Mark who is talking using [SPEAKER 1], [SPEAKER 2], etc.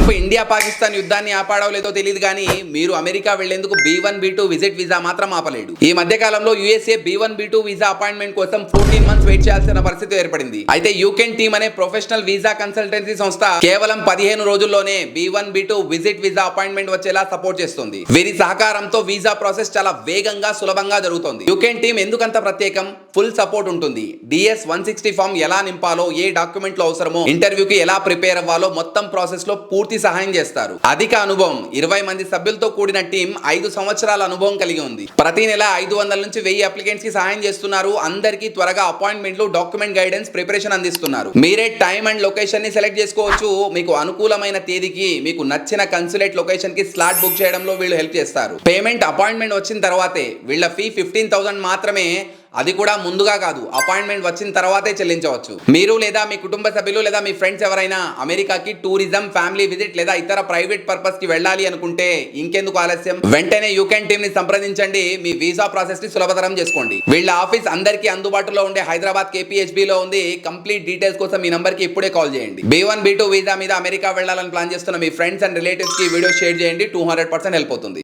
[SPEAKER 1] Trump India Pakistan యుద్ధాన్ని ఆపాడో లేదో తెలియదు కానీ మీరు అమెరికా వెళ్లేందుకు B1 B2 విజిట్ వీసా మాత్రం ఆపలేడు. ఈ మధ్య కాలంలో USA B1 B2 visa appointment కోసం 14 మంత్స్ వెయిట్ చేయాల్సిన పరిస్థితి ఏర్పడింది. అయితే యూకెన్ టీమ్ అనే ప్రొఫెషనల్ వీసా కన్సల్టెన్సీ సంస్థ కేవలం 15 రోజుల్లోనే B1 B2 visit visa appointment వచ్చేలా సపోర్ట్ చేస్తుంది. వీరి సహకారంతో వీసా ప్రాసెస్ చాలా వేగంగా సులభంగా జరుగుతుంది. యూకెన్ టీమ్ ఎందుకంత ప్రత్యేకం? ఫుల్ సపోర్ట్ ఉంటుంది. DS 160 ఫామ్ ఎలా నింపాలో, ఏ డాక్యుమెంట్లు అవసరమో, ఇంటర్వ్యూకి ఎలా ప్రిపేర్ అవ్వాలో మొత్తం ప్రాసెస్ లో పూర్తి సహాయం చేస్తారు. అధిక అనుభవం 20 మంది సభ్యులతో కూడిన టీం 5 సంవత్సరాల అనుభవం కలిగి ఉంది. ప్రతి నెల 500 నుంచి 1000 అప్లికెంట్స్ కి సహాయం చేస్తున్నారు. అందరికీ త్వరగా అపాయింట్మెంట్లు, డాక్యుమెంట్ గైడెన్స్, ప్రిపరేషన్ అందిస్తున్నారు. మీరే టైం అండ్ లొకేషన్ ని సెలెక్ట్ చేసుకోవచ్చు. మీకు అనుకూలమైన తేదీకి మీకు నచ్చిన కన్సులేట్ లొకేషన్ కి స్లాట్ బుక్ చేయడంలో వీళ్ళు హెల్ప్ చేస్తారు. పేమెంట్ అపాయింట్మెంట్ వచ్చిన తర్వాతే. వీళ్ళ ఫీ 15,000 మాత్రమే. అది కూడా ముందుగా కాదు, అపాయింట్మెంట్ వచ్చిన తర్వాతే చెల్లించవచ్చు. మీరు లేదా మీ కుటుంబ సభ్యులు లేదా మీ ఫ్రెండ్స్ ఎవరైనా అమెరికాకి టూరిజం, ఫ్యామిలీ విజిట్ లేదా ఇతర ప్రైవేట్ పర్పస్ కి వెళ్ళాలి అనుకుంటే ఇంకెందుకు ఆలస్యం? వెంటనే యూకెన్ టీమ్ ని సంప్రదించండి. మీ వీసా ప్రాసెస్ ని సులభతరం చేసుకోండి. వీళ్ళ ఆఫీస్ అందరికీ అందుబాటులో ఉండే హైదరాబాద్ KPHB లో ఉంది. కంప్లీట్ డీటెయిల్స్ కోసం ఈ నంబర్ కి ఇప్పుడే కాల్ చేయండి. B1 B2 వీసా మీద అమెరికా వెళ్ళాలని ప్లాన్ చేస్తున్న మీ ఫ్రెండ్స్ అండ్ రిలేటివ్స్ కి వీడియో షేర్ చేయండి. 200% హెల్ప్ అవుతుంది.